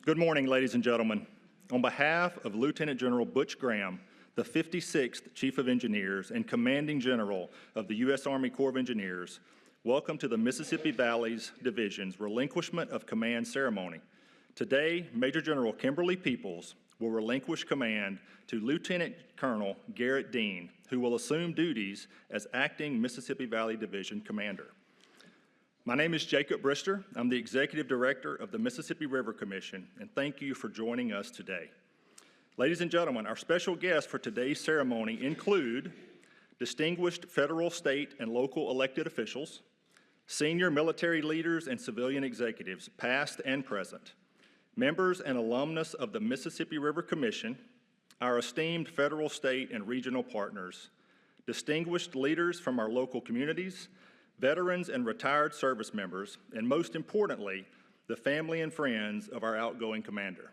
Good morning, ladies and gentlemen. On behalf of Lieutenant General Butch Graham, the 56th Chief of Engineers and Commanding General of the U.S. Army Corps of Engineers, welcome to the Mississippi Valley's Division's Relinquishment of Command ceremony. Today, Major General Kimberly Peeples will relinquish command to Lieutenant Colonel Garrett Dean, who will assume duties as Acting Mississippi Valley Division Commander. My name is Jacob Brister. I'm the Executive Director of the Mississippi River Commission, and thank you for joining us today. Ladies and gentlemen, our special guests for today's ceremony include distinguished federal, state, and local elected officials, senior military leaders and civilian executives, past and present, members and alumnus of the Mississippi River Commission, our esteemed federal, state, and regional partners, distinguished leaders from our local communities, veterans and retired service members, and most importantly, the family and friends of our outgoing commander.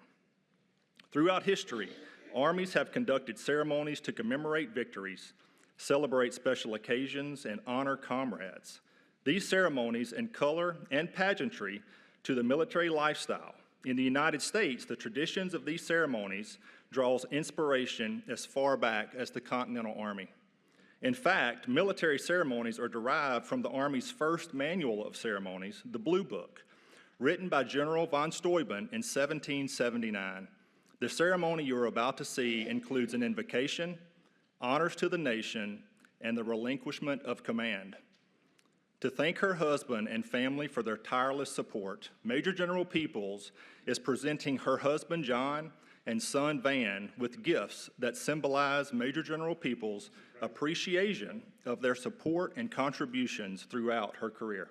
Throughout history, armies have conducted ceremonies to commemorate victories, celebrate special occasions, and honor comrades. These ceremonies add color and pageantry to the military lifestyle. In the United States, the traditions of these ceremonies draws inspiration as far back as the Continental Army. In fact, military ceremonies are derived from the Army's first manual of ceremonies, the Blue Book, written by General von Steuben in 1779. The ceremony you're about to see includes an invocation, honors to the nation, and the relinquishment of command. To thank her husband and family for their tireless support, Major General Peeples is presenting her husband John and son Van with gifts that symbolize Major General Peeples' appreciation of their support and contributions throughout her career.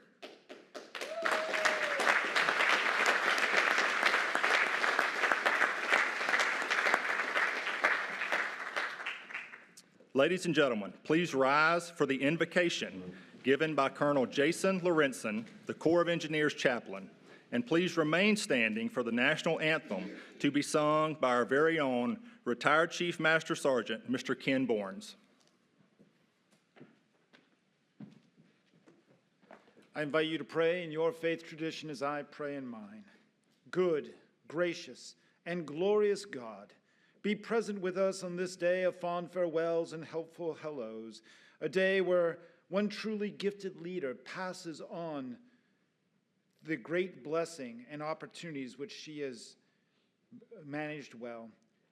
Ladies and gentlemen, please rise for the invocation given by Colonel Jason Lorenzen, the Corps of Engineers chaplain, and please remain standing for the national anthem to be sung by our very own retired Chief Master Sergeant, Mr. Ken Borns. I invite you to pray in your faith tradition as I pray in mine. Good, gracious, and glorious God, be present with us on this day of fond farewells and helpful hellos, a day where one truly gifted leader passes on the great blessing and opportunities which she has managed well,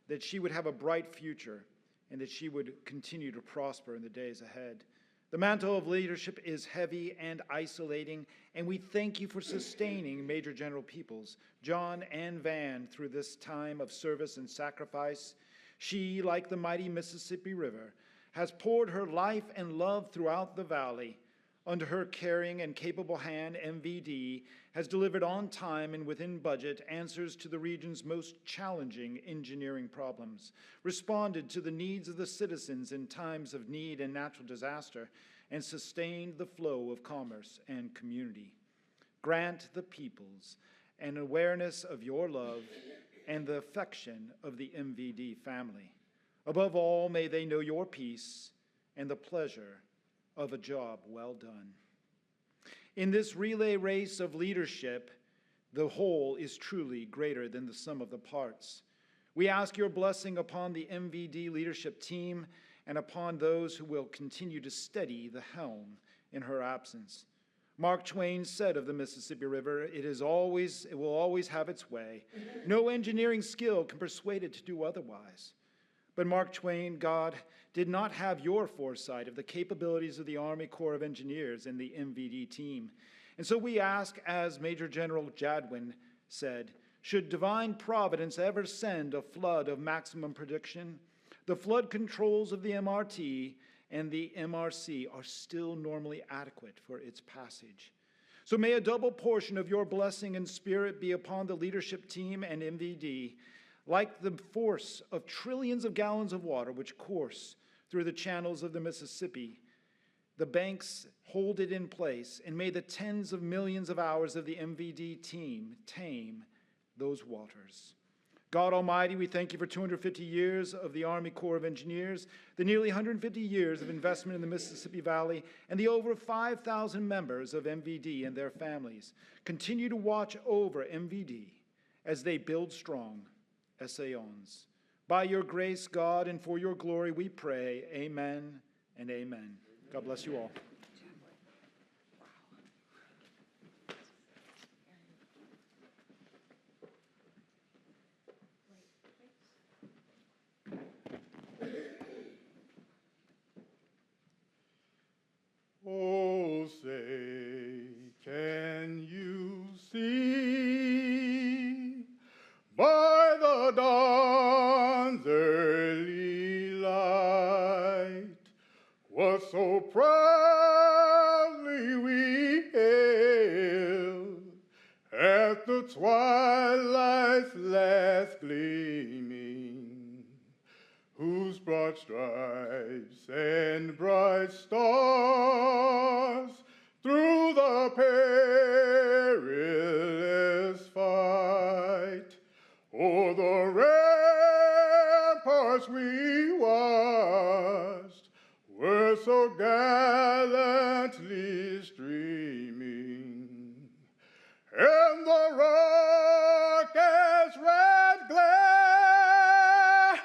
that she would have a bright future and that she would continue to prosper in the days ahead. The mantle of leadership is heavy and isolating, and we thank you for sustaining Major General Peeples, John, and Van through this time of service and sacrifice. She, like the mighty Mississippi River, has poured her life and love throughout the valley. Under her caring and capable hand, MVD has delivered on time and within budget answers to the region's most challenging engineering problems, responded to the needs of the citizens in times of need and natural disaster, and sustained the flow of commerce and community. Grant the peoples an awareness of your love and the affection of the MVD family. Above all, may they know your peace and the pleasure of a job well done. In this relay race of leadership, the whole is truly greater than the sum of the parts. We ask your blessing upon the MVD leadership team and upon those who will continue to steady the helm in her absence. Mark Twain said of the Mississippi River, it will always have its way. No engineering skill can persuade it to do otherwise. But Mark Twain, God did not have your foresight of the capabilities of the Army Corps of Engineers and the MVD team. And so we ask, as Major General Jadwin said, should divine providence ever send a flood of maximum prediction, the flood controls of the MRT and the MRC are still normally adequate for its passage. So may a double portion of your blessing and spirit be upon the leadership team and MVD, like the force of trillions of gallons of water which course through the channels of the Mississippi. The banks hold it in place, and may the tens of millions of hours of the MVD team tame those waters. God Almighty, we thank you for 250 years of the Army Corps of Engineers, the nearly 150 years of investment in the Mississippi Valley, and the over 5,000 members of MVD and their families. Continue to watch over MVD as they build strong. Essayons. By your grace, God, and for your glory, we pray. Amen and amen. God bless you all. Oh, say, can you see by the dawn's early light what so proudly we hailed at the twilight's last gleaming, whose broad stripes and bright stars through the perilous fight o'er the ramparts we watched were so gallantly streaming, and the rocket's red glare,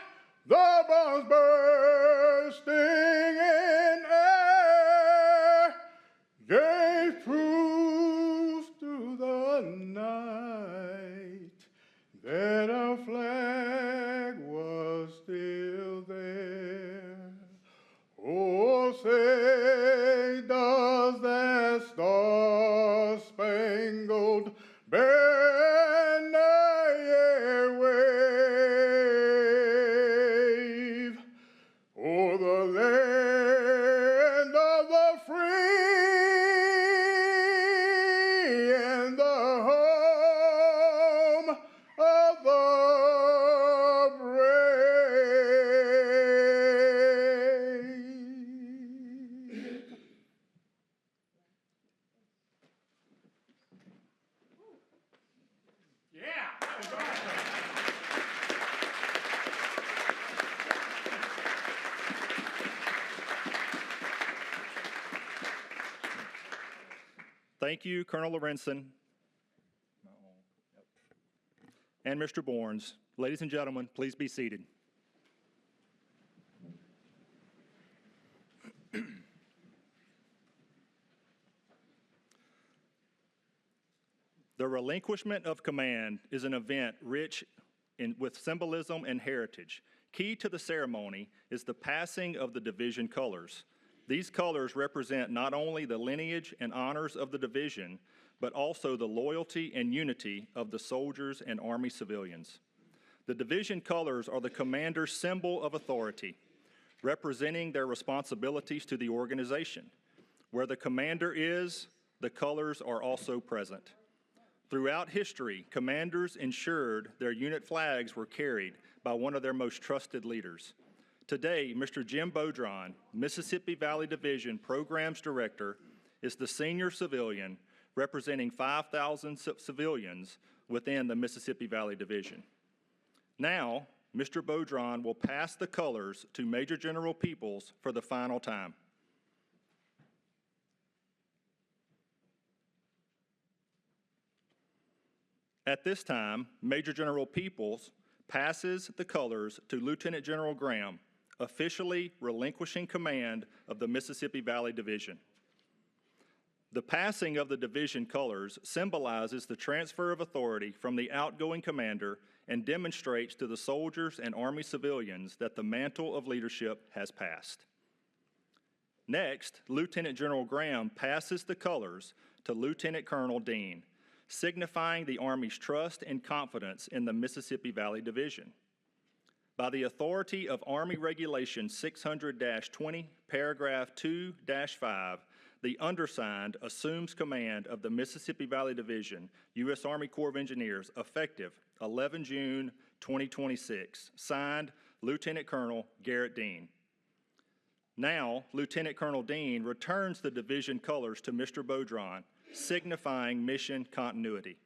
the bombs bursting in air, gave proof through the night that our flag was still there. Oh, say, does that star-spangled banner yet wave o'er the land of the free and the home of the brave? Thank you, Colonel Lorenzen and Mr. Borns. Ladies and gentlemen, please be seated. The relinquishment of command is an event rich with symbolism and heritage. Key to the ceremony is the passing of the division colors. These colors represent not only the lineage and honors of the division, but also the loyalty and unity of the soldiers and Army civilians. The division colors are the commander's symbol of authority, representing their responsibilities to the organization. Where the commander is, the colors are also present. Throughout history, commanders ensured their unit flags were carried by one of their most trusted leaders. Today, Mr. Jim Beaudron, Mississippi Valley Division Programs Director, is the senior civilian representing 5,000 civilians within the Mississippi Valley Division. Now, Mr. Beaudron will pass the colors to Major General Peeples for the final time. At this time, Major General Peeples passes the colors to Lieutenant General Graham, officially relinquishing command of the Mississippi Valley Division. The passing of the division colors symbolizes the transfer of authority from the outgoing commander and demonstrates to the soldiers and Army civilians that the mantle of leadership has passed. Next, Lieutenant General Graham passes the colors to Lieutenant Colonel Dean, signifying the Army's trust and confidence in the Mississippi Valley Division. By the authority of Army Regulation 600-20, paragraph 2-5, the undersigned assumes command of the Mississippi Valley Division, U.S. Army Corps of Engineers, effective 11 June 2026. Signed, Lieutenant Colonel Garrett Dean. Now, Lieutenant Colonel Dean returns the division colors to Mr. Beaudron, signifying mission continuity.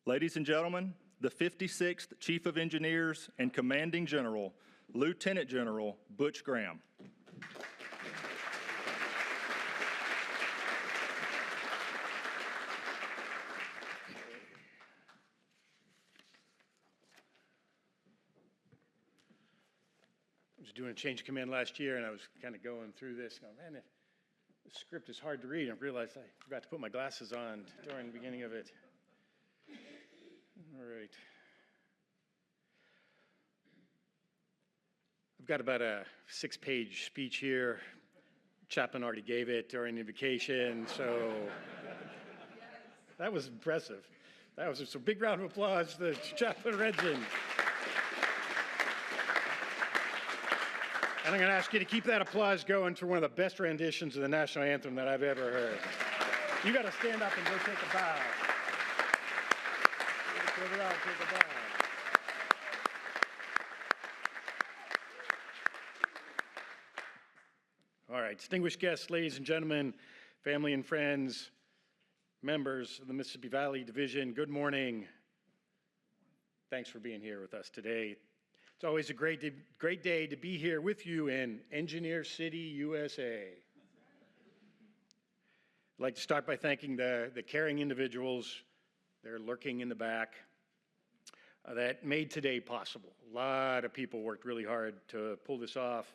Ladies and gentlemen, the 56th Chief of Engineers and Commanding General, Lieutenant General Butch Graham. I was doing a change of command last year, and I was kind of going through this, going, man, the script is hard to read. I realized I forgot to put my glasses on during the beginning of it. All right. I've got about a 6-page speech here. Chaplain already gave it during the invocation, so that was impressive. That was just a big round of applause to Chaplain Redgen. And I'm going to ask you to keep that applause going for one of the best renditions of the national anthem that I've ever heard. You got to stand up and go take a bow. Take a bow. All right, distinguished guests, ladies and gentlemen, family and friends, members of the Mississippi Valley Division, good morning. Thanks for being here with us today. It's always a great day to be here with you in Engineer City, USA. I'd like to start by thanking the caring individuals, they're lurking in the back, that made today possible. A lot of people worked really hard to pull this off.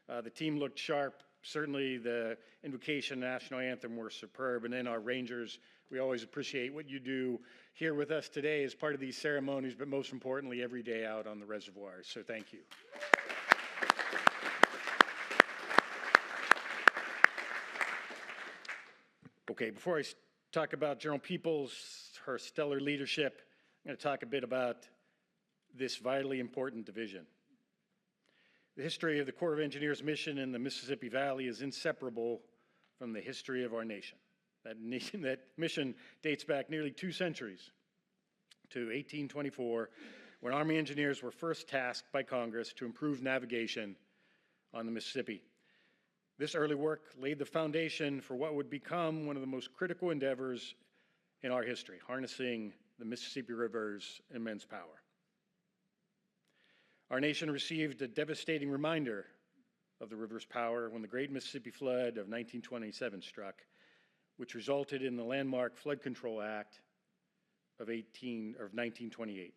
The team looked sharp. Certainly the invocation national anthem were superb. And then our Rangers, we always appreciate what you do here with us today as part of these ceremonies, but most importantly, every day out on the reservoirs. So thank you. Okay, before I talk about General Peeples, her stellar leadership, I'm going to talk a bit about this vitally important division. The history of the Corps of Engineers mission in the Mississippi Valley is inseparable from the history of our nation. That mission dates back nearly 2 centuries to 1824, when Army engineers were first tasked by Congress to improve navigation on the Mississippi. This early work laid the foundation for what would become one of the most critical endeavors in our history, harnessing the Mississippi River's immense power. Our nation received a devastating reminder of the river's power when the Great Mississippi Flood of 1927 struck, which resulted in the landmark Flood Control Act of 1928.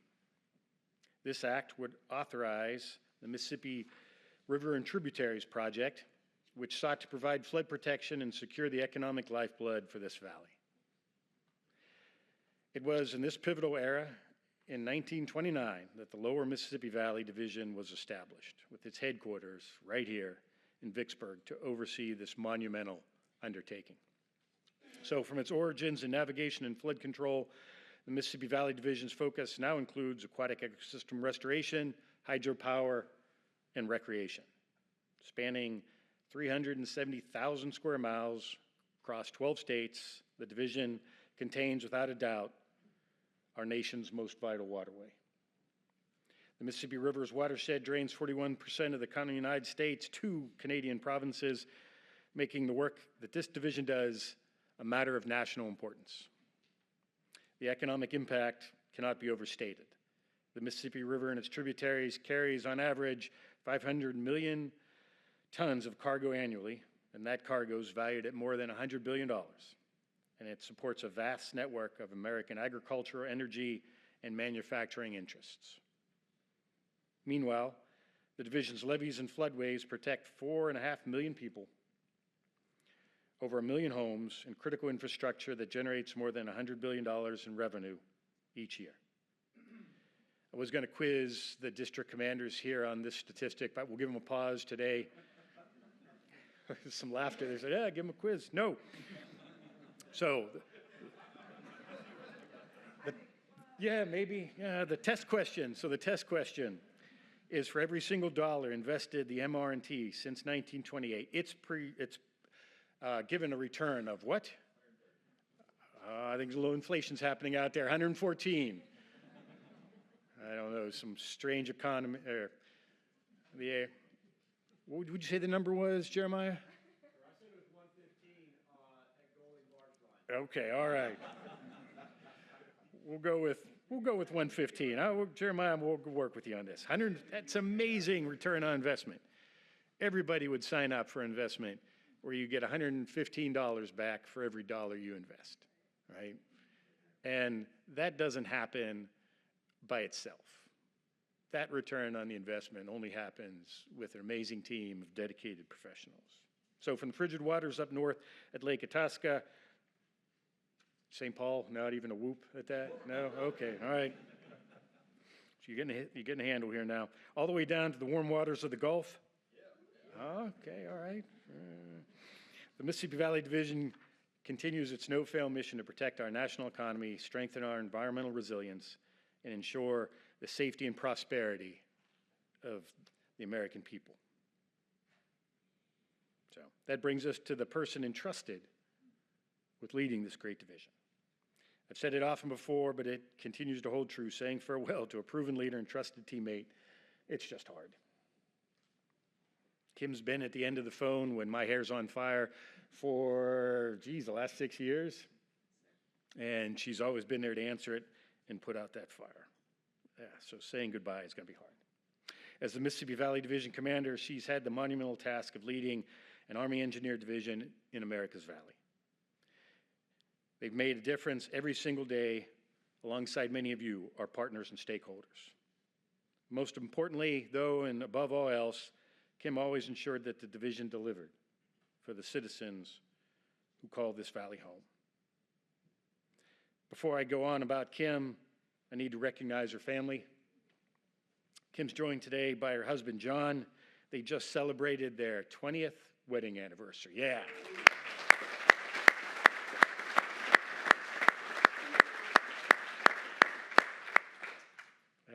This act would authorize the Mississippi River and Tributaries Project, which sought to provide flood protection and secure the economic lifeblood for this valley. It was in this pivotal era, in 1929, that the Lower Mississippi Valley Division was established, with its headquarters right here in Vicksburg to oversee this monumental undertaking. So from its origins in navigation and flood control, the Mississippi Valley Division's focus now includes aquatic ecosystem restoration, hydropower, and recreation. Spanning 370,000 square miles across 12 states, the division contains, without a doubt, our nation's most vital waterway. The Mississippi River's watershed drains 41% of the continental United States to Canadian provinces, making the work that this division does a matter of national importance. The economic impact cannot be overstated. The Mississippi River and its tributaries carries, on average, 500 million tons of cargo annually, and that cargo is valued at more than $100 billion. And it supports a vast network of American agriculture, energy, and manufacturing interests. Meanwhile, the division's levees and floodways protect 4.5 million people, over 1 million homes, and critical infrastructure that generates more than $100 billion in revenue each year. I was going to quiz the district commanders here on this statistic, but we'll give them a pause today. Some laughter. They said, yeah, give them a quiz. No. So, the test question. So the test question is, for every single dollar invested the MR&T since 1928, it's given a return of what? I think a little inflation's happening out there, 114. I don't know, some strange economy. What would you say the number was, Jeremiah? I said it was 115 at Goalie Barge Line. Okay, all right. We'll go with We'll go with 115. Jeremiah, we'll work with you on this. That's amazing return on investment. Everybody would sign up for investment where you get $115 back for every dollar you invest, right? And that doesn't happen by itself. That return on the investment only happens with an amazing team of dedicated professionals. So from the frigid waters up north at Lake Itasca, St. Paul, not even a whoop at that? No? Okay, all right. So you're getting a handle here now. All the way down to the warm waters of the Gulf? Okay, all right. The Mississippi Valley Division continues its no-fail mission to protect our national economy, strengthen our environmental resilience, and ensure the safety and prosperity of the American people. So that brings us to the person entrusted with leading this great division. I've said it often before, but it continues to hold true, saying farewell to a proven leader and trusted teammate, it's just hard. Kim's been at the end of the phone when my hair's on fire for, the last 6 years. And she's always been there to answer it and put out that fire. Yeah, so saying goodbye is going to be hard. As the Mississippi Valley Division commander, she's had the monumental task of leading an Army Engineer Division in America's Valley. They've made a difference every single day alongside many of you, our partners and stakeholders. Most importantly, though, and above all else, Kim always ensured that the division delivered for the citizens who call this valley home. Before I go on about Kim, I need to recognize her family. Kim's joined today by her husband, John. They just celebrated their 20th wedding anniversary. Yeah.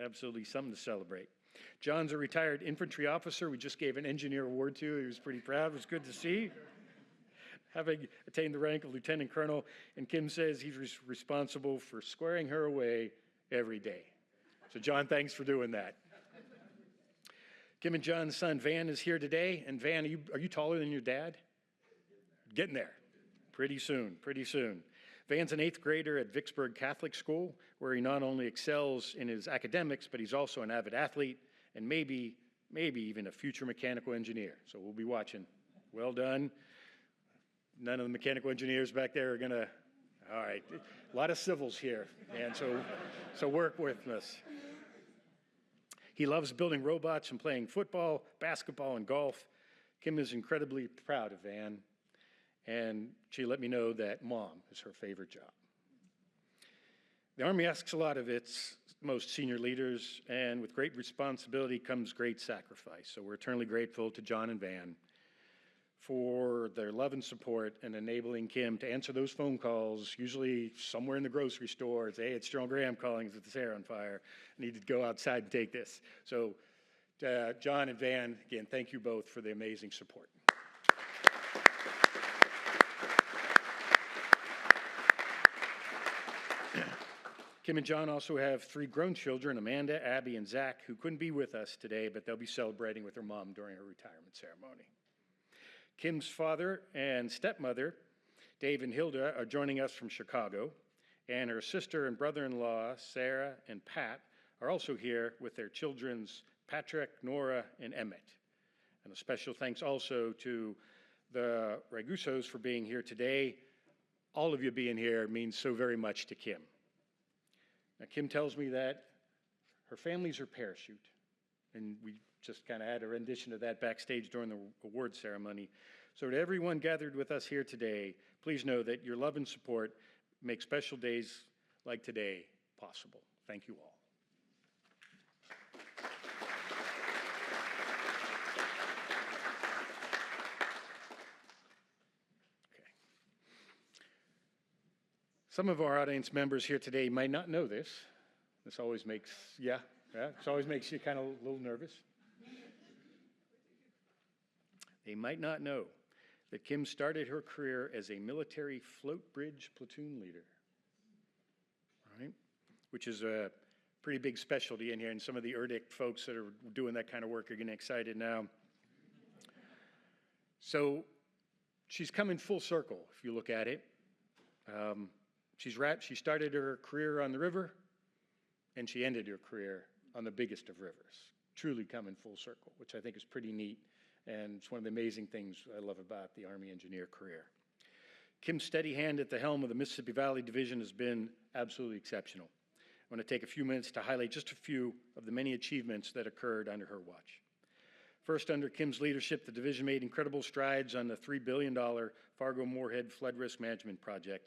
Absolutely something to celebrate. John's a retired infantry officer we just gave an engineer award to. He was pretty proud. It was good to see. Having attained the rank of lieutenant colonel, and Kim says he's responsible for squaring her away every day. So John, thanks for doing that. Kim and John's son Van is here today. And Van, are you taller than your dad? Getting there. Pretty soon, pretty soon. Van's an 8th grader at Vicksburg Catholic School, where he not only excels in his academics, but he's also an avid athlete and maybe even a future mechanical engineer. So we'll be watching. Well done. None of the mechanical engineers back there are going to, all right. A lot of civils here, and so work with us. He loves building robots and playing football, basketball, and golf. Kim is incredibly proud of Van, and she let me know that Mom is her favorite job. The Army asks a lot of its most senior leaders, and with great responsibility comes great sacrifice. So we're eternally grateful to John and Van for their love and support and enabling Kim to answer those phone calls, usually somewhere in the grocery store. It's, hey, it's General Graham calling, with this hair on fire. I need to go outside and take this. So John and Van, again, thank you both for the amazing support. Kim and John also have 3 grown children, Amanda, Abby, and Zach, who couldn't be with us today, but they'll be celebrating with their mom during her retirement ceremony. Kim's father and stepmother, Dave and Hilda, are joining us from Chicago, and her sister and brother-in-law, Sarah and Pat, are also here with their children's Patrick, Nora, and Emmett. And a special thanks also to the Ragusos for being here today. All of you being here means so very much to Kim. Now, Kim tells me that her family's her parachute, and we just kind of had a rendition of that backstage during the award ceremony. So to everyone gathered with us here today, please know that your love and support make special days like today possible. Thank you all. Some of our audience members here today might not know this. This always makes, it always makes you kind of a little nervous. They might not know that Kim started her career as a military float bridge platoon leader, all right? Which is a pretty big specialty in here, and some of the ERDIC folks that are doing that kind of work are getting excited now. So she's coming full circle, if you look at it. She started her career on the river, and she ended her career on the biggest of rivers, truly coming full circle, which I think is pretty neat, and it's one of the amazing things I love about the Army engineer career. Kim's steady hand at the helm of the Mississippi Valley Division has been absolutely exceptional. I want to take a few minutes to highlight just a few of the many achievements that occurred under her watch. First, under Kim's leadership, the division made incredible strides on the $3 billion Fargo-Moorhead Flood Risk Management Project.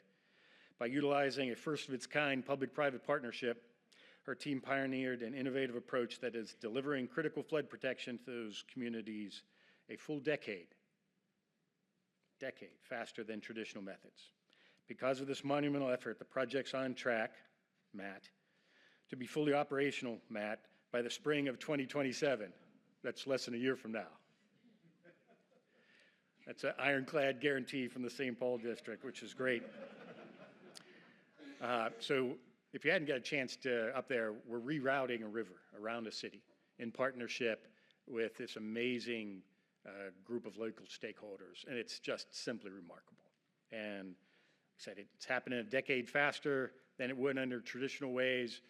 By utilizing a first-of-its-kind public-private partnership, her team pioneered an innovative approach that is delivering critical flood protection to those communities a full decade faster than traditional methods. Because of this monumental effort, the project's on track, Matt, to be fully operational, Matt, by the spring of 2027. That's less than a year from now. That's an ironclad guarantee from the St. Paul District, which is great. So if you hadn't got a chance to up there, we're rerouting a river around a city in partnership with this amazing group of local stakeholders, and it's just simply remarkable. And like I said, it's happening a decade faster than it would under traditional ways.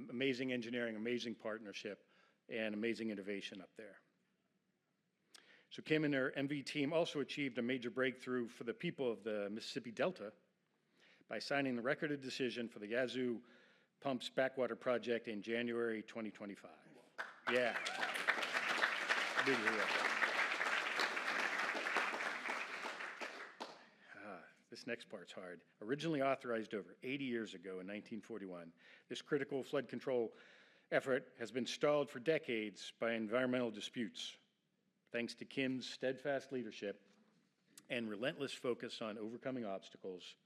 Amazing engineering, amazing partnership, and amazing innovation up there. So Kim and her MV team also achieved a major breakthrough for the people of the Mississippi Delta by signing the Record of Decision for the Yazoo Pumps Backwater Project in January 2025. Yeah. Big hero. This next part's hard. Originally authorized over 80 years ago in 1941, this critical flood control effort has been stalled for decades by environmental disputes. Thanks to Kim's steadfast leadership and relentless focus on overcoming obstacles,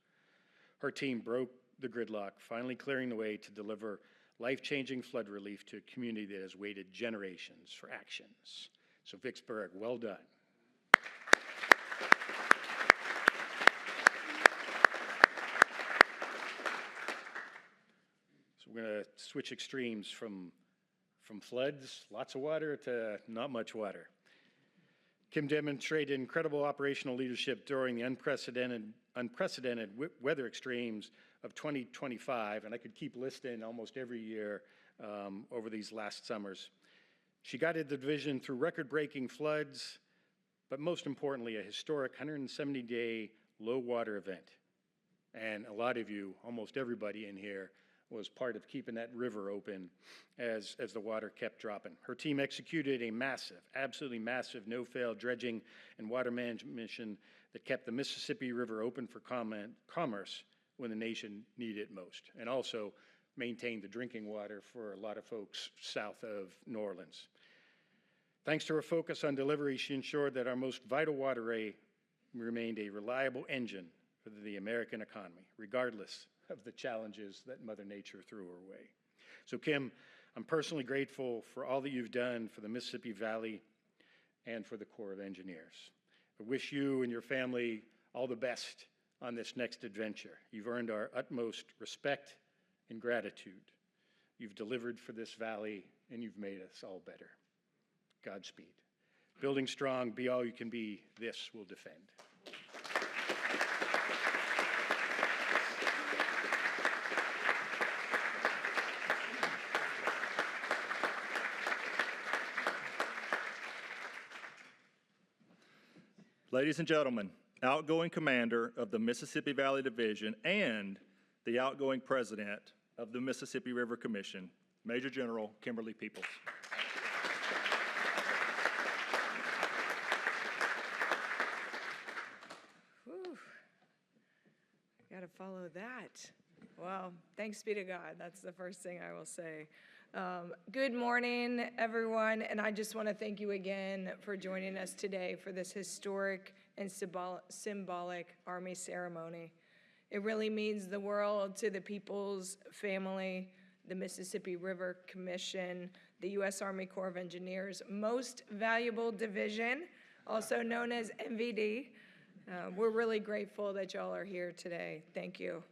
her team broke the gridlock, finally clearing the way to deliver life-changing flood relief to a community that has waited generations for actions. So Vicksburg, well done. So we're going to switch extremes from floods, lots of water, to not much water. Kim demonstrated incredible operational leadership during the unprecedented weather extremes of 2025, and I could keep listing almost every year over these last summers. She guided the division through record-breaking floods, but most importantly, a historic 170-day low water event. And a lot of you, almost everybody in here, was part of keeping that river open as the water kept dropping. Her team executed a massive, absolutely massive, no-fail dredging and water management mission that kept the Mississippi River open for commerce when the nation needed it most, and also maintained the drinking water for a lot of folks south of New Orleans. Thanks to her focus on delivery, she ensured that our most vital waterway remained a reliable engine for the American economy, regardless of the challenges that Mother Nature threw her way. So Kim, I'm personally grateful for all that you've done for the Mississippi Valley and for the Corps of Engineers. I wish you and your family all the best on this next adventure. You've earned our utmost respect and gratitude. You've delivered for this valley, and you've made us all better. Godspeed. Building strong, be all you can be, this will defend. Ladies and gentlemen, outgoing commander of the Mississippi Valley Division and the outgoing president of the Mississippi River Commission, Major General Kimberly Peeples. Whew. Got to follow that. Well, thanks be to God. That's the first thing I will say. Good morning, everyone, and I just want to thank you again for joining us today for this historic and symbolic Army ceremony. It really means the world to the Peeples family, the Mississippi River Commission, the U.S. Army Corps of Engineers, most valuable division, also known as MVD. We're really grateful that y'all are here today. Thank you.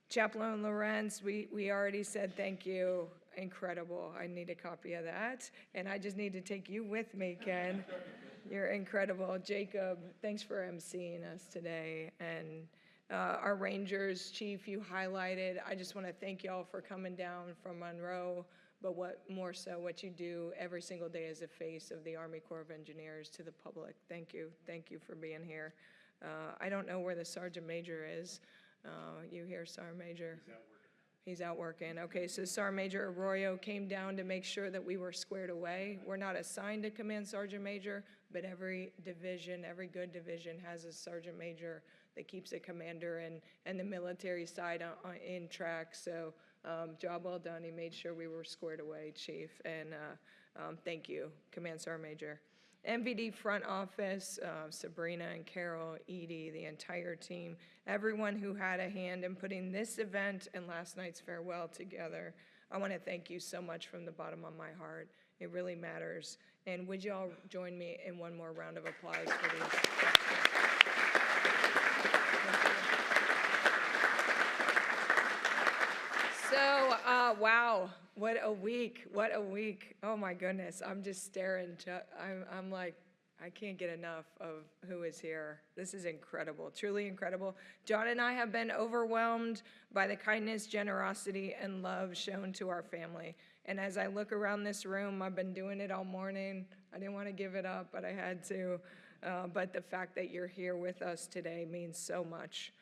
Chaplain Lawrence, we already said thank you. Incredible. I need a copy of that. And I just need to take you with me, Ken. You're incredible. Jacob, thanks for emceeing us today. And Our Rangers, Chief, you highlighted. I just want to thank y'all for coming down from Monroe, but what more so what you do every single day as a face of the Army Corps of Engineers to the public. Thank you. Thank you for being here. I don't know where the Sergeant Major is. You here, Sergeant Major? He's out working. Okay, so Sergeant Major Arroyo came down to make sure that we were squared away. We're not assigned to Command Sergeant Major, but every division, every good division has a Sergeant Major that keeps a commander and the military side in track. So job well done. He made sure we were squared away, Chief. And thank you, Command Sergeant Major. MVD front office, Sabrina and Carol, Edie, the entire team, everyone who had a hand in putting this event and last night's farewell together. I want to thank you so much from the bottom of my heart. It really matters. And would you all join me in one more round of applause for these? So, wow, what a week, what a week. Oh my goodness, I'm just staring, I'm like, I can't get enough of who is here. This is incredible, truly incredible. John and I have been overwhelmed by the kindness, generosity, and love shown to our family. And as I look around this room, I've been doing it all morning. I didn't want to give it up, but I had to. But the fact that you're here with us today means so much.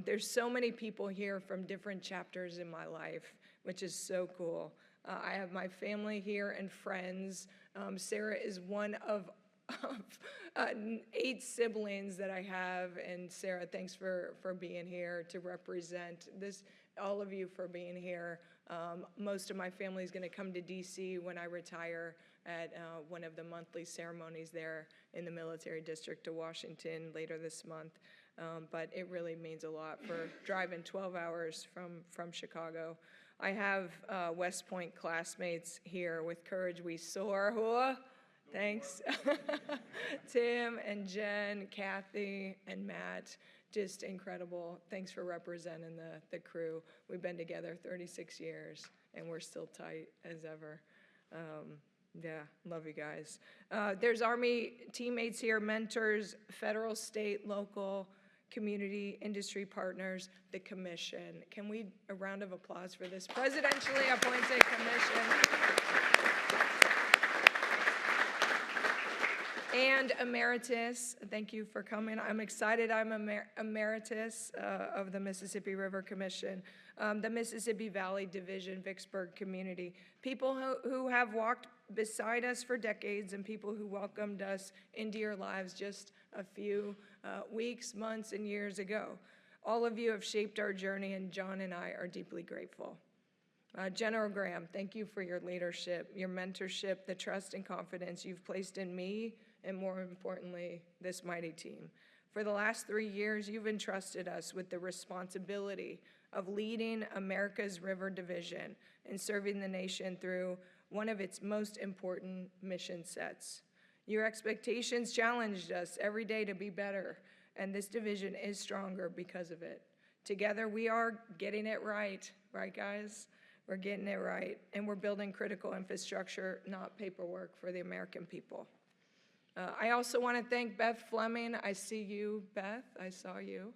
There's so many people here from different chapters in my life, which is so cool. I have my family here and friends. Sarah is one of 8 siblings that I have, and Sarah, thanks for being here to represent this. All of you for being here. Most of my family is going to come to D.C. when I retire at one of the monthly ceremonies there in the military district of Washington later this month. But it really means a lot for driving 12 hours from Chicago. I have West Point classmates here with Courage We Soar. Hua. Thanks. Tim and Jen, Kathy and Matt, just incredible. Thanks for representing the crew. We've been together 36 years and we're still tight as ever. Yeah, love you guys. There's Army teammates here, mentors, federal, state, local, community, industry partners, the commission. Can we a round of applause for this presidentially appointed commission? And emeritus, thank you for coming. I'm excited I'm emeritus of the Mississippi River Commission, the Mississippi Valley Division, Vicksburg community. People who have walked beside us for decades and people who welcomed us into your lives just a few weeks, months, and years ago. All of you have shaped our journey, and John and I are deeply grateful. General Graham, thank you for your leadership, your mentorship, the trust and confidence you've placed in me, and more importantly, this mighty team. For the last 3 years, you've entrusted us with the responsibility of leading America's River Division and serving the nation through one of its most important mission sets. Your expectations challenged us every day to be better, and this division is stronger because of it. Together, we are getting it right, guys? We're getting it right, and we're building critical infrastructure, not paperwork, for the American people. I also want to thank Beth Fleming. I see you, Beth. I saw you.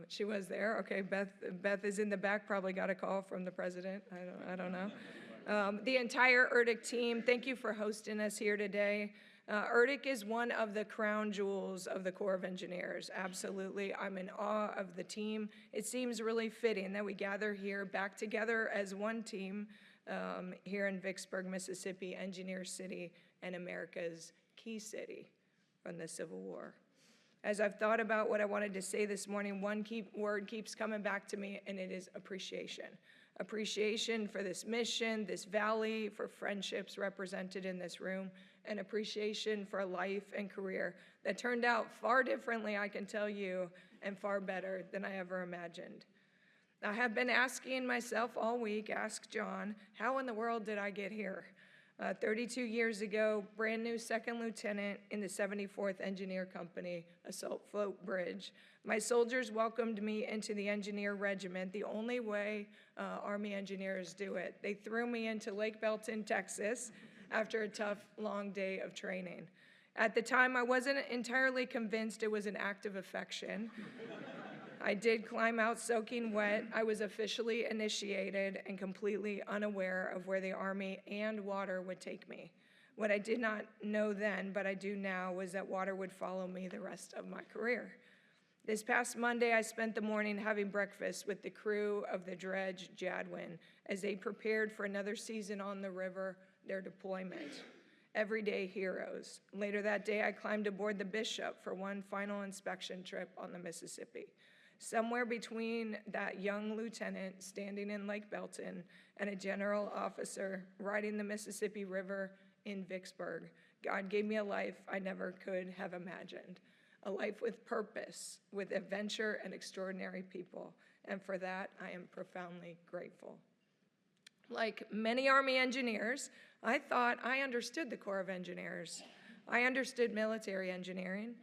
She was there. Okay, Beth is in the back, probably got a call from the president. I don't know. The entire ERDIC team, thank you for hosting us here today. ERDIC is one of the crown jewels of the Corps of Engineers. Absolutely. I'm in awe of the team. It seems really fitting that we gather here back together as one team here in Vicksburg, Mississippi, Engineer City, and America's key city from the Civil War. As I've thought about what I wanted to say this morning, one word keeps coming back to me, and it is appreciation. Appreciation for this mission, this valley, for friendships represented in this room, and appreciation for a life and career that turned out far differently, I can tell you, and far better than I ever imagined. I have been asking myself all week, ask John, how in the world did I get here? 32 years ago, brand new second lieutenant in the 74th Engineer Company, Assault Float Bridge. My soldiers welcomed me into the Engineer Regiment the only way Army engineers do it. They threw me into Lake Belton, Texas, after a tough, long day of training. At the time, I wasn't entirely convinced it was an act of affection. I did climb out soaking wet. I was officially initiated and completely unaware of where the Army and water would take me. What I did not know then, but I do now, was that water would follow me the rest of my career. This past Monday, I spent the morning having breakfast with the crew of the dredge Jadwin as they prepared for another season on the river, their deployment. Everyday heroes. Later that day, I climbed aboard the Bishop for one final inspection trip on the Mississippi. Somewhere between that young lieutenant standing in Lake Belton and a general officer riding the Mississippi River in Vicksburg, God gave me a life I never could have imagined. A life with purpose, with adventure and extraordinary people. And for that, I am profoundly grateful. Like many Army engineers, I thought I understood the Corps of Engineers. I understood military engineering.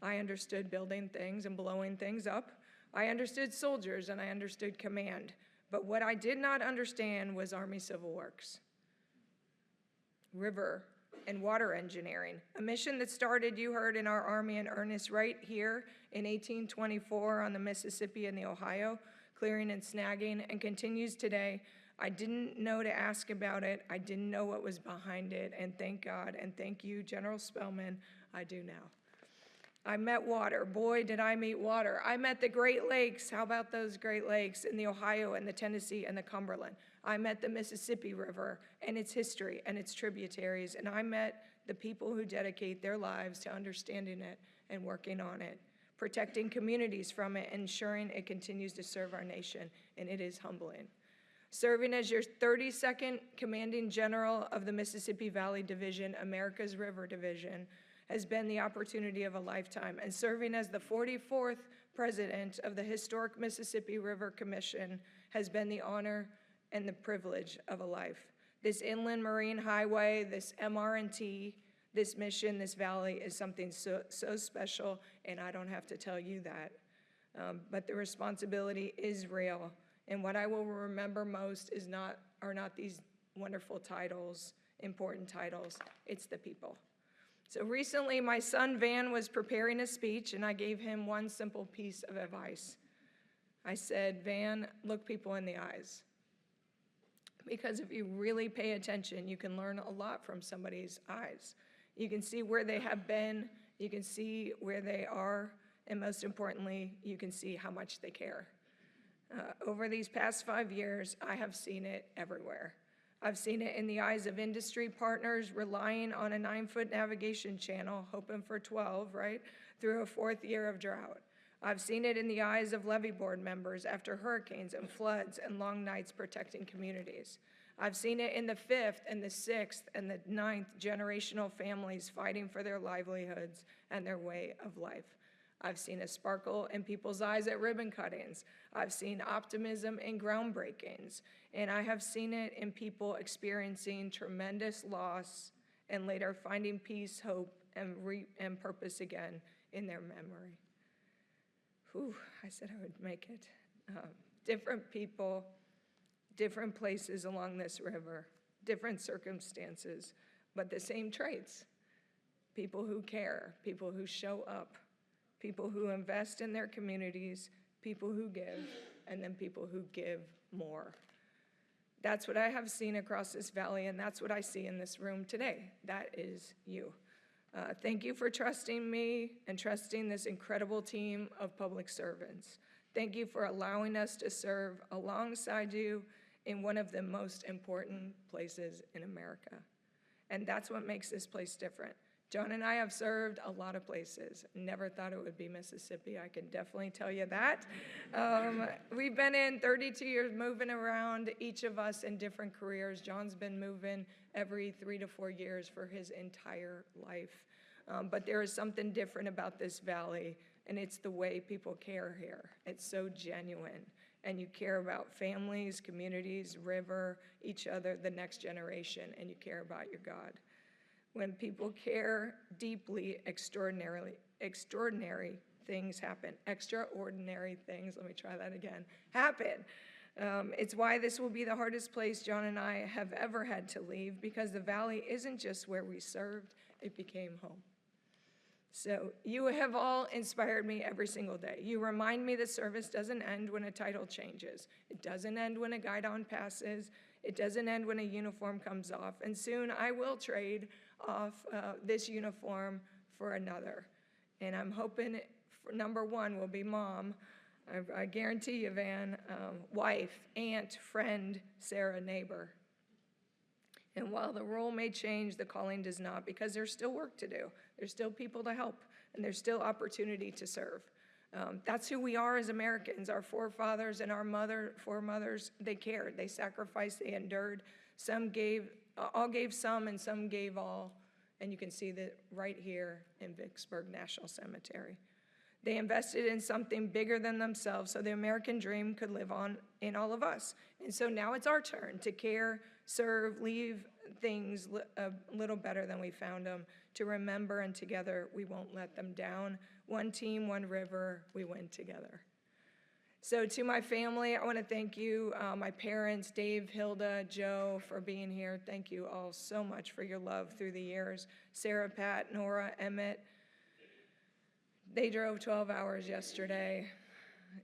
I understood building things and blowing things up. I understood soldiers and I understood command. But what I did not understand was Army Civil Works. River and water engineering, a mission that started, you heard, in our Army in earnest right here in 1824 on the Mississippi and the Ohio, clearing and snagging, and continues today. I didn't know to ask about it. I didn't know what was behind it, and thank God, and thank you, General Spellman, I do now. I met water. Boy, did I meet water. I met the Great Lakes. How about those Great Lakes in the Ohio and the Tennessee and the Cumberland? I met the Mississippi River and its history and its tributaries, and I met the people who dedicate their lives to understanding it and working on it, protecting communities from it, ensuring it continues to serve our nation, and it is humbling. Serving as your 32nd Commanding General of the Mississippi Valley Division, America's River Division, has been the opportunity of a lifetime, and serving as the 44th President of the historic Mississippi River Commission has been the honor and the privilege of a life. This inland marine highway, this MR&T, this mission, this valley is something so special, and I don't have to tell you that. But the responsibility is real, and what I will remember most are not these wonderful titles, important titles, it's the people. So recently, my son Van was preparing a speech, and I gave him one simple piece of advice. I said, Van, look people in the eyes. Because if you really pay attention, you can learn a lot from somebody's eyes. You can see where they have been, you can see where they are, and most importantly, you can see how much they care. Over these past 5 years, I have seen it everywhere. I've seen it in the eyes of industry partners relying on a 9-foot navigation channel, hoping for 12, right, through a 4th year of drought. I've seen it in the eyes of levee board members after hurricanes and floods and long nights protecting communities. I've seen it in the 5th and the 6th and the 9th generational families fighting for their livelihoods and their way of life. I've seen a sparkle in people's eyes at ribbon cuttings. I've seen optimism in groundbreakings. And I have seen it in people experiencing tremendous loss and later finding peace, hope, and purpose again in their memory. Whew, I said I would make it. Different people, different places along this river, different circumstances, but the same traits. People who care, people who show up, people who invest in their communities, people who give, and then people who give more. That's what I have seen across this valley, and that's what I see in this room today. That is you. Thank you for trusting me and trusting this incredible team of public servants. Thank you for allowing us to serve alongside you in one of the most important places in America. And that's what makes this place different. John and I have served a lot of places. Never thought it would be Mississippi. I can definitely tell you that. We've been in 32 years moving around, each of us in different careers. John's been moving every 3 to 4 years for his entire life. But there is something different about this valley, and it's the way people care here. It's so genuine. And you care about families, communities, river, each other, the next generation, and you care about your God. When people care deeply, extraordinary things happen. Extraordinary things, let me try that again, happen. It's why this will be the hardest place John and I have ever had to leave, because the valley isn't just where we served, it became home. So you have all inspired me every single day. You remind me the service doesn't end when a title changes. It doesn't end when a guidon passes. It doesn't end when a uniform comes off. And soon I will trade off this uniform for another. And I'm hoping number one will be mom. I guarantee you, Van, wife, aunt, friend, Sarah, neighbor. And while the role may change, the calling does not, because there's still work to do. There's still people to help, and there's still opportunity to serve. That's who we are as Americans. Our forefathers and our foremothers, they cared, they sacrificed, they endured. All gave some, and some gave all. And you can see that right here in Vicksburg National Cemetery. They invested in something bigger than themselves so the American dream could live on in all of us. And so now it's our turn to care, serve, leave things a little better than we found them, to remember, and together we won't let them down. One team, one river, we win together. So to my family, I want to thank you, my parents, Dave, Hilda, Joe, for being here. Thank you all so much for your love through the years. Sarah, Pat, Nora, Emmett. They drove 12 hours yesterday,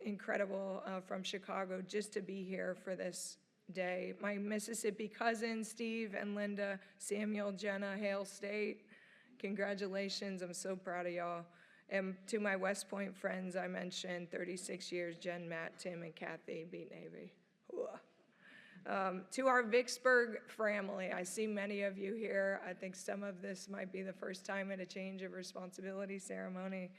incredible, from Chicago just to be here for this day. My Mississippi cousins, Steve and Linda, Samuel, Jenna, Hale State, congratulations, I'm so proud of y'all. And to my West Point friends I mentioned, 36 years, Jen, Matt, Tim, and Kathy, beat Navy. To our Vicksburg family, I see many of you here. I think some of this might be the first time at a change of responsibility ceremony.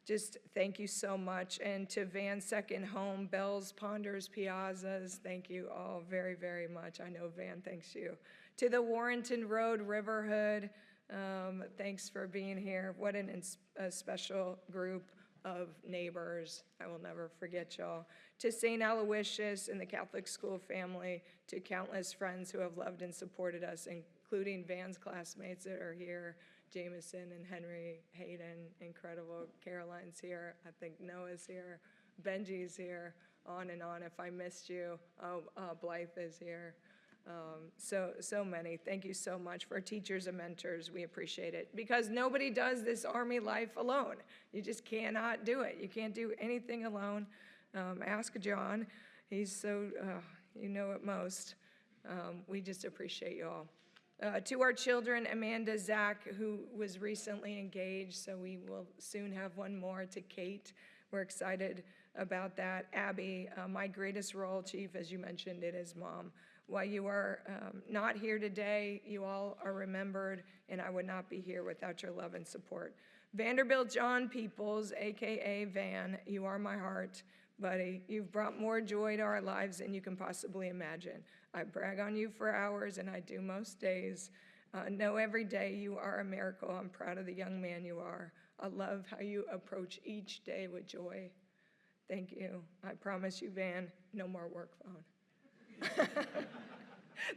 Just thank you so much. And to Van's second home, Bells, Ponders, Piazzas, thank you all very, very much. I know Van thanks you. To the Warrenton Road Riverhood, thanks for being here. What a special group of neighbors. I will never forget y'all. To St. Aloysius and the Catholic school family, to countless friends who have loved and supported us, including Van's classmates that are here, Jameson and Henry, Hayden, incredible. Caroline's here. I think Noah's here. Benji's here. On and on. If I missed you, Blythe is here. So many. Thank you so much for teachers and mentors. We appreciate it, because nobody does this Army life alone. You just cannot do it. You can't do anything alone. Ask John. He's so, you know it most. We just appreciate you all. To our children, Amanda, Zach, who was recently engaged, so we will soon have one more, to Kate. We're excited about that. Abby, my greatest role, Chief, as you mentioned, it is mom. While you are not here today, you all are remembered, and I would not be here without your love and support. Vanderbilt John Peeples, AKA Van, you are my heart, buddy. You've brought more joy to our lives than you can possibly imagine. I brag on you for hours, and I do most days. Know every day you are a miracle. I'm proud of the young man you are. I love how you approach each day with joy. Thank you. I promise you, Van, no more work phone.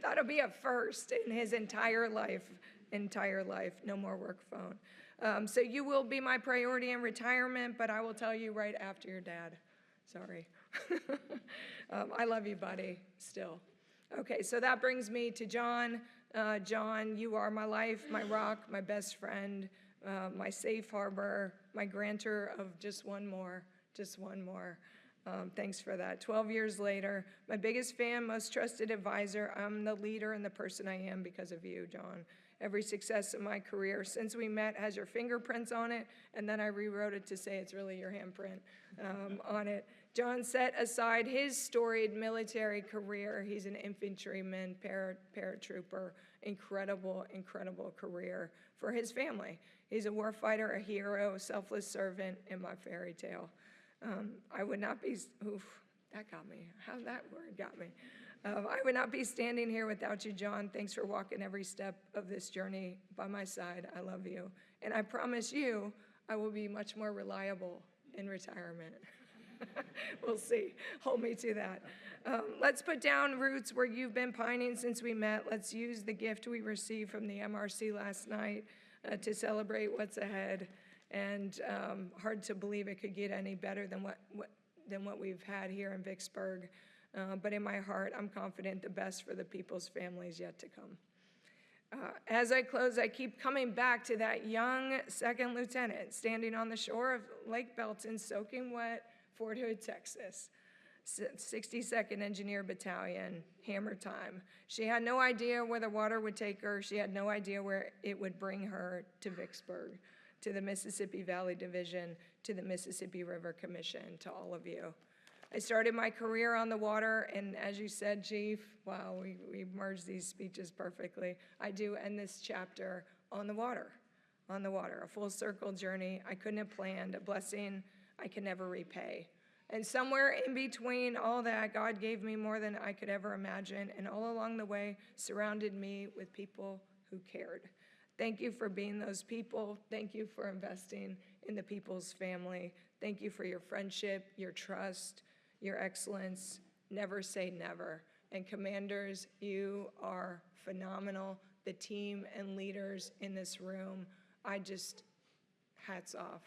That'll be a first in his entire life, no more work phone. So you will be my priority in retirement, but I will tell you right after your dad. Sorry. I love you, buddy, still. Okay, so that brings me to John. John, you are my life, my rock, my best friend, my safe harbor, my grantor of just one more. Thanks for that. 12 years later, my biggest fan, most trusted advisor. I'm the leader and the person I am because of you, John. Every success in my career since we met has your fingerprints on it, and then I rewrote it to say it's really your handprint on it. John set aside his storied military career. He's an infantryman, paratrooper, incredible career for his family. He's a warfighter, a hero, selfless servant in my fairy tale. I would not be, that got me. How that word got me. I would not be standing here without you, John. Thanks for walking every step of this journey by my side. I love you. And I promise you, I will be much more reliable in retirement. We'll see. Hold me to that. Let's put down roots where you've been pining since we met. Let's use the gift we received from the MRC last night to celebrate what's ahead. And hard to believe it could get any better than what we've had here in Vicksburg. But in my heart, I'm confident the best for the Peeples family is yet to come. As I close, I keep coming back to that young second lieutenant standing on the shore of Lake Belton, soaking wet, Fort Hood, Texas. 62nd Engineer Battalion, hammer time. She had no idea where the water would take her. She had no idea where it would bring her to Vicksburg, to the Mississippi Valley Division, to the Mississippi River Commission, to all of you. I started my career on the water, and as you said, Chief, wow, we merged these speeches perfectly. I do end this chapter on the water, a full circle journey I couldn't have planned, a blessing I can never repay. And somewhere in between all that, God gave me more than I could ever imagine, and all along the way surrounded me with people who cared. Thank you for being those people. Thank you for investing in the Peeples family. Thank you for your friendship, your trust, your excellence. Never say never. And commanders, you are phenomenal. The team and leaders in this room, hats off.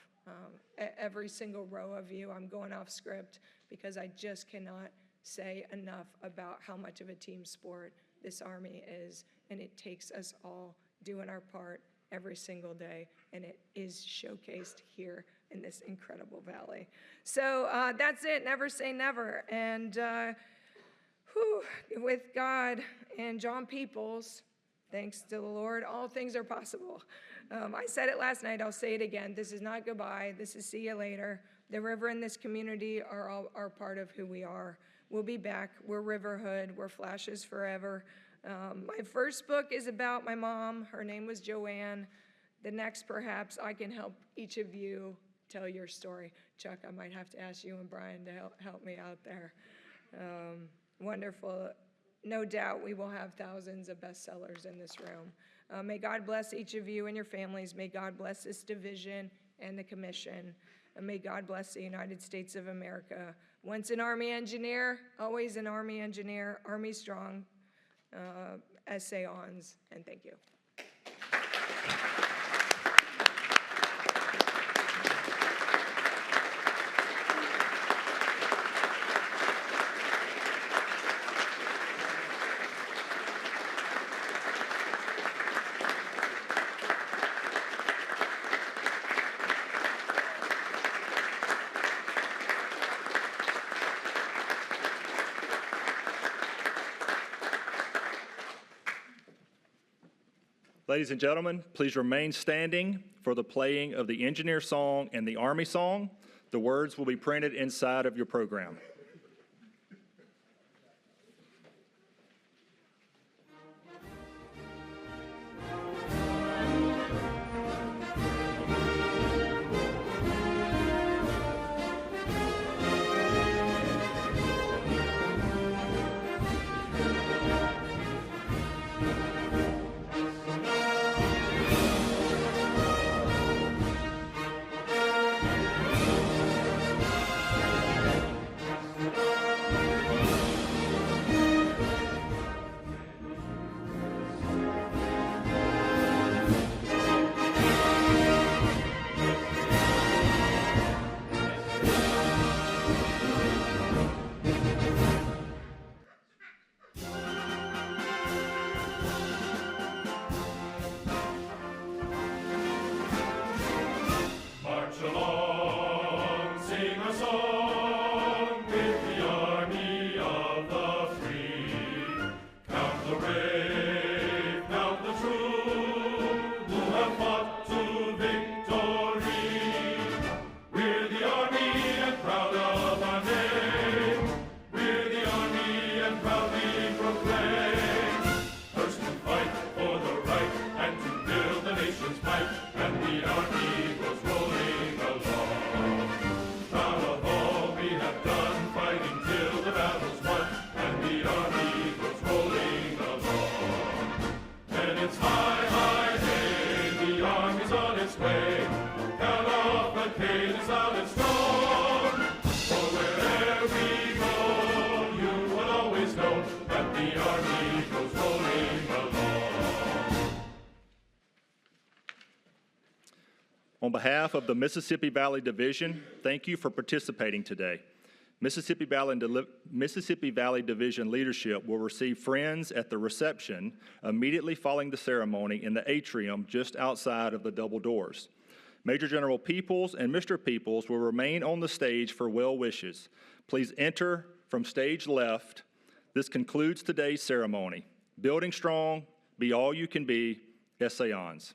Every single row of you, I'm going off script because I just cannot say enough about how much of a team sport this Army is, and it takes us all doing our part every single day, and it is showcased here in this incredible valley. So that's it, never say never. And with God and John Peeples, thanks to the Lord, all things are possible. I said it last night, I'll say it again. This is not goodbye, this is see you later. The river and this community are part of who we are. We'll be back, we're Riverhood, we're Flashes Forever. My first book is about my mom, her name was Joanne. The next, perhaps, I can help each of you tell your story. Chuck, I might have to ask you and Brian to help me out there. Wonderful. No doubt we will have thousands of bestsellers in this room. May God bless each of you and your families. May God bless this division and the commission. And may God bless the United States of America. Once an Army engineer, always an Army engineer. Army strong, essay ons, and thank you. Ladies and gentlemen, please remain standing for the playing of the Engineer Song and the Army Song. The words will be printed inside of your program. On behalf of the Mississippi Valley Division, thank you for participating today. Mississippi Valley Division leadership will receive friends at the reception immediately following the ceremony in the atrium just outside of the double doors. Major General Peeples and Mr. Peeples will remain on the stage for well wishes. Please enter from stage left. This concludes today's ceremony. Building strong, be all you can be, Essayons.